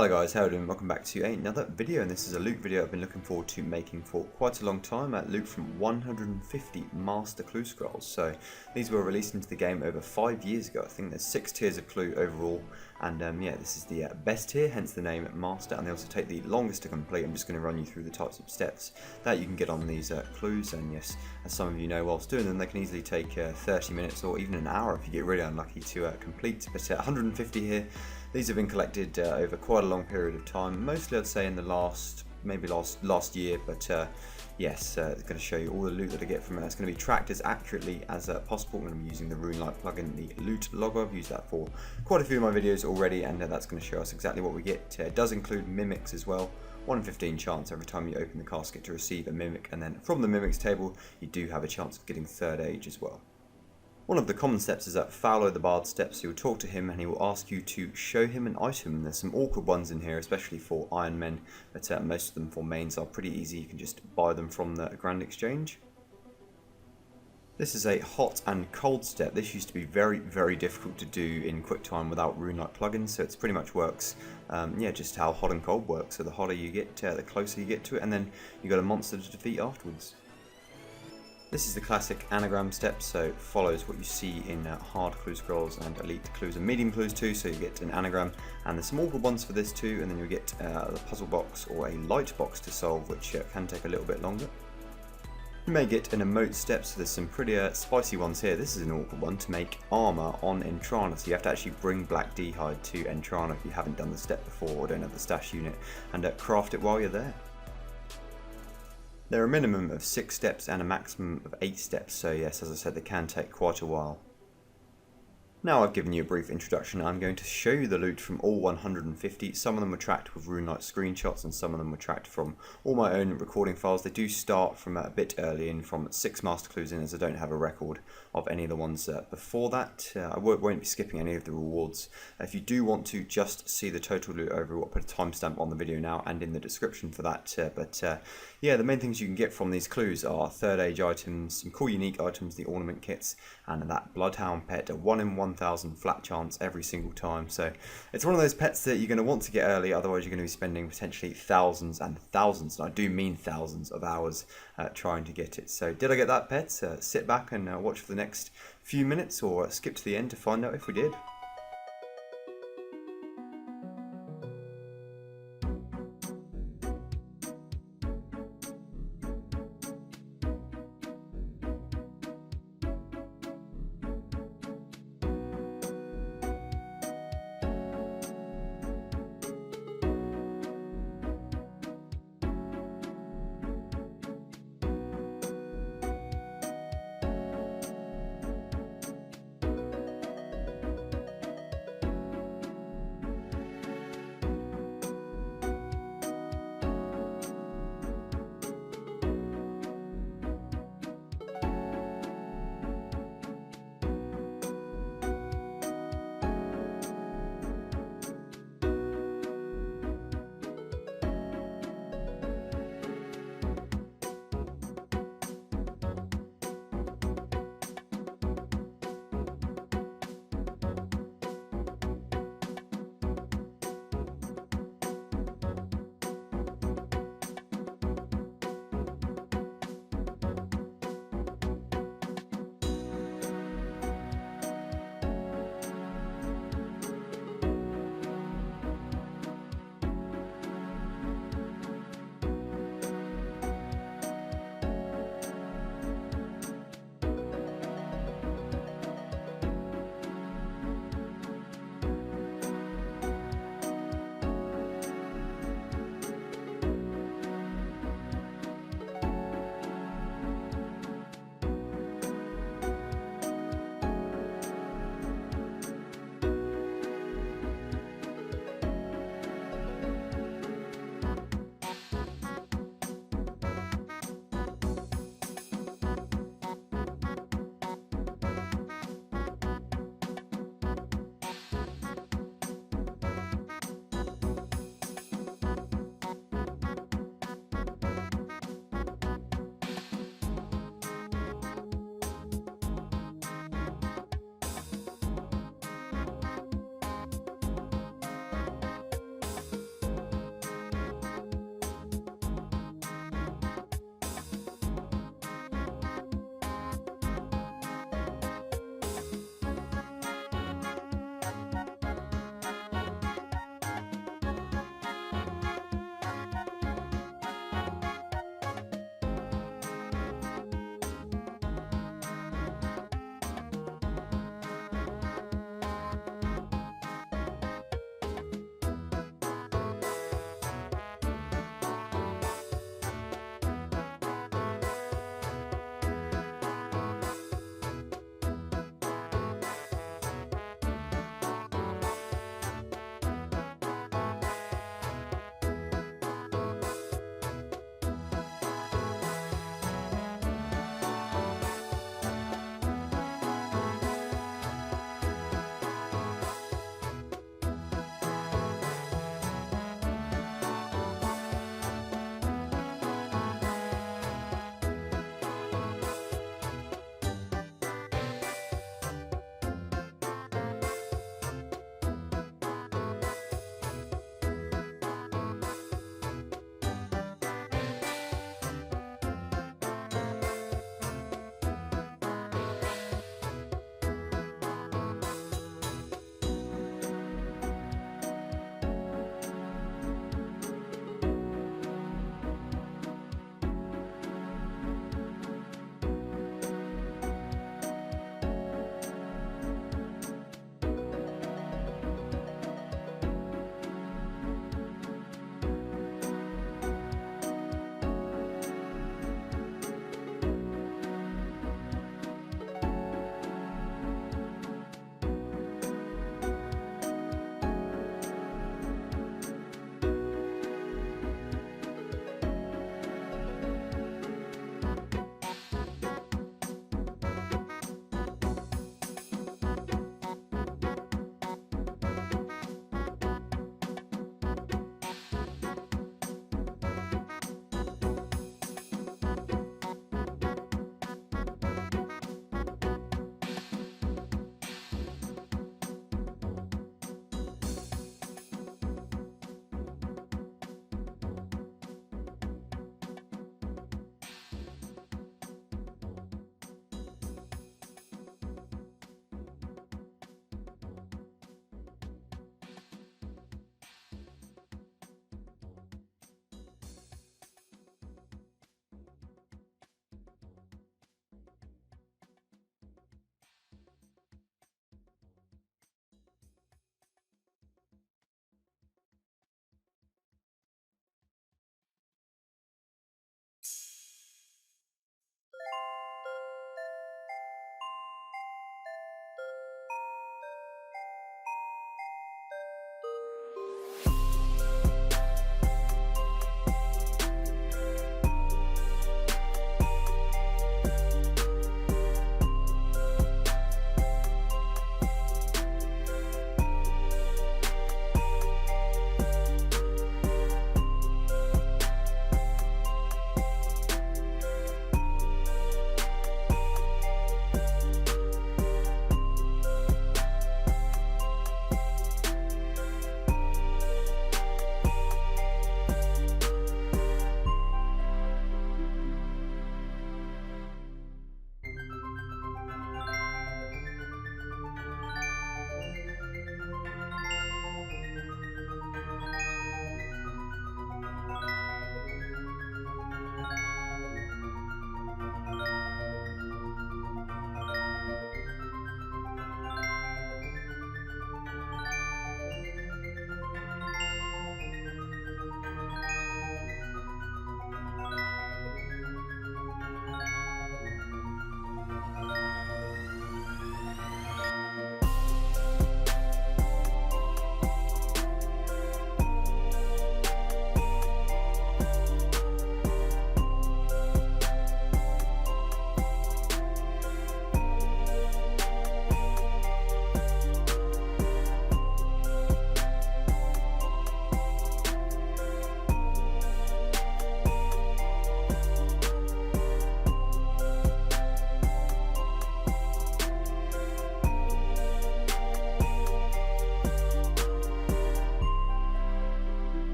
Hello guys, how are you doing? Welcome back to another video, and this is a loot video I've been looking forward to making for quite a long time. Loot from 150 Master Clue Scrolls. So these were released into the game over 5 years ago. I think there's 6 tiers of clue overall, and yeah, this is the best tier, hence the name Master, and they also take the longest to complete. I'm just going to run you through the types of steps that you can get on these clues, and yes, as some of you know, whilst doing them, they can easily take 30 minutes or even an hour if you get really unlucky to complete. But 150 here. These have been collected over quite a long period of time, mostly I'd say in the last year, but yes, it's going to show you all the loot that I get from it. It's going to be tracked as accurately as possible. I'm going to be using the RuneScape plugin, the loot logger. I've used that for quite a few of my videos already, and that's going to show us exactly what we get. It does include mimics as well. 1 in 15 chance every time you open the casket to receive a mimic, and then from the mimics table you do have a chance of getting third age as well. One of the common steps is that follow the bard steps. You'll talk to him and he will ask you to show him an item. There's some awkward ones in here, especially for Iron Men, but most of them for mains are pretty easy. You can just buy them from the Grand Exchange. This is a hot and cold step. This used to be very difficult to do in QuickTime without RuneScape plugins, so it pretty much works, yeah, just how hot and cold works. So the hotter you get, the closer you get to it, and then you got a monster to defeat afterwards. This is the classic anagram step, so it follows what you see in hard clue scrolls and elite clues and medium clues too, so you get an anagram, and there's some awkward ones for this too, and then you'll get a puzzle box or a light box to solve, which can take a little bit longer. You may get an emote step, so there's some pretty spicy ones here. This is an awkward one, to make armour on Entrana, so you have to actually bring black D-hide to Entrana if you haven't done the step before or don't have the stash unit, and craft it while you're there. There are a minimum of 6 steps and a maximum of 8 steps, so yes, as I said, they can take quite a while. Now I've given you a brief introduction, I'm going to show you the loot from all 150. Some of them were tracked with RuneScape screenshots and some of them were tracked from all my own recording files. They do start from a bit early in, from 6 master clues in, as I don't have a record of any of the ones before that. I won't be skipping any of the rewards. If you do want to just see the total loot overall, I'll put a timestamp on the video now and in the description for that. Yeah, the main things you can get from these clues are third age items, some cool unique items, the ornament kits, and that bloodhound pet, a 1 in 1,000 flat chance every single time. So it's one of those pets that you're going to want to get early, otherwise you're going to be spending potentially thousands and thousands, and I do mean thousands of hours trying to get it. So did I get that pet? Sit back and watch for the next few minutes, or skip to the end to find out if we did.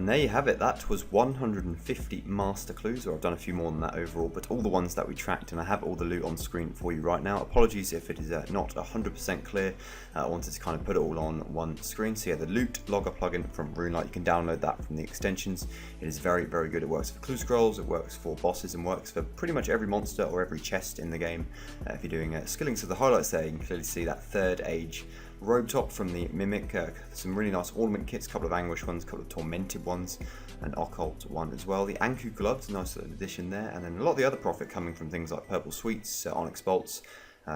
And there you have it, that was 150 master clues, or I've done a few more than that overall, but all the ones that we tracked, and I have all the loot on screen for you right now. Apologies if it is not 100% clear, I wanted to kind of put it all on one screen. So yeah, the loot logger plugin from RuneScape, you can download that from the extensions. It is very, very good. It works for clue scrolls, it works for bosses, and works for pretty much every monster or every chest in the game. If you're doing skilling, so the highlights there, you can clearly see that 3rd age robe top from the Mimic, some really nice ornament kits, a couple of anguish ones, a couple of tormented ones, an occult one as well. The Anku gloves, nice little addition there, and then a lot of the other profit coming from things like purple sweets, onyx bolts,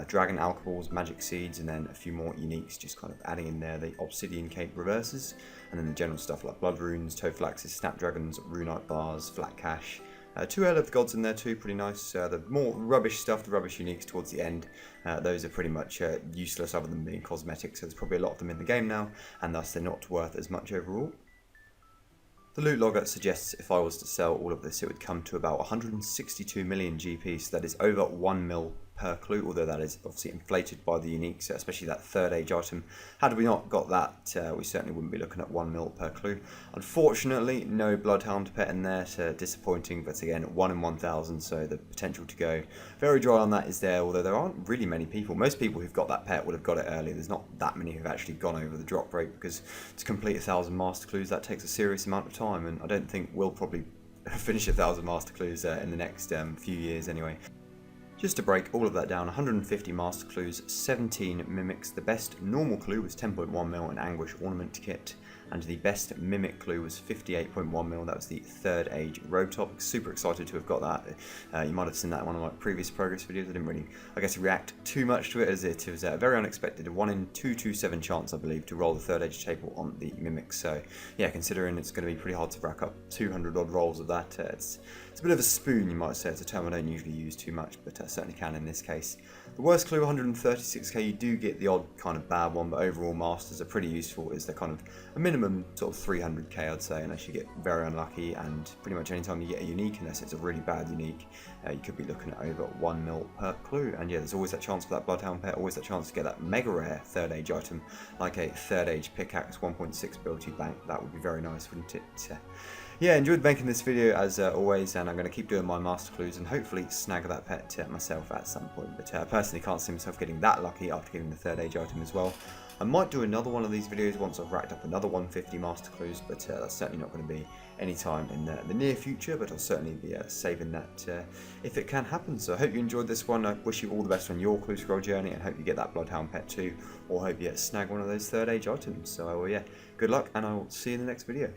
dragon alcohols, magic seeds, and then a few more uniques, just kind of adding in there the obsidian cape reverses, and then the general stuff like blood runes, toeflaxes, snapdragons, runite bars, flat cash. 2 airlift gods in there too, pretty nice. The more rubbish stuff, the rubbish uniques towards the end, those are pretty much useless other than being cosmetic, so there's probably a lot of them in the game now, and thus they're not worth as much overall. The loot logger suggests if I was to sell all of this, it would come to about 162 million GP, so that is over 1 mil per clue, although that is obviously inflated by the uniques, especially that 3rd age item. Had we not got that, we certainly wouldn't be looking at 1 mil per clue. Unfortunately, no Bloodhound pet in there, so disappointing, but again, 1 in 1,000, so the potential to go very dry on that is there, although there aren't really many people. Most people who've got that pet would have got it early. There's not that many who've actually gone over the drop rate, because to complete 1,000 master clues, that takes a serious amount of time, and I don't think we'll probably finish 1,000 master clues in the next few years anyway. Just to break all of that down, 150 master clues, 17 mimics. The best normal clue was 10.1 mil, an anguish ornament kit, and the best mimic clue was 58.1 mil. That was the 3rd age robe top. Super excited to have got that. You might have seen that in one of my previous progress videos. I didn't really, I guess, react too much to it, as it was very unexpected. A 1 in 227 chance, I believe, to roll the 3rd age table on the mimic. So yeah, considering it's going to be pretty hard to rack up 200 odd rolls of that, it's a bit of a spoon, you might say. It's a term I don't usually use too much, but certainly can in this case. The worst clue, 136k, you do get the odd kind of bad one, but overall masters are pretty useful. Is they're kind of a minimum sort of 300k, I'd say, unless you get very unlucky, and pretty much any time you get a unique, unless it's a really bad unique, you could be looking at over 1 mil per clue. And yeah, there's always that chance for that Bloodhound pet, always that chance to get that mega rare 3rd age item, like a 3rd age pickaxe, 1.6 ability bank. That would be very nice, wouldn't it? Yeah, enjoyed making this video as always, and I'm going to keep doing my master clues and hopefully snag that pet myself at some point. But I personally can't see myself getting that lucky after getting the 3rd age item as well. I might do another one of these videos once I've racked up another 150 master clues, but that's certainly not going to be any time in the near future, but I'll certainly be saving that if it can happen. So I hope you enjoyed this one. I wish you all the best on your clue scroll journey, and hope you get that Bloodhound pet too, or hope you snag one of those 3rd age items. So yeah, good luck, and I will see you in the next video.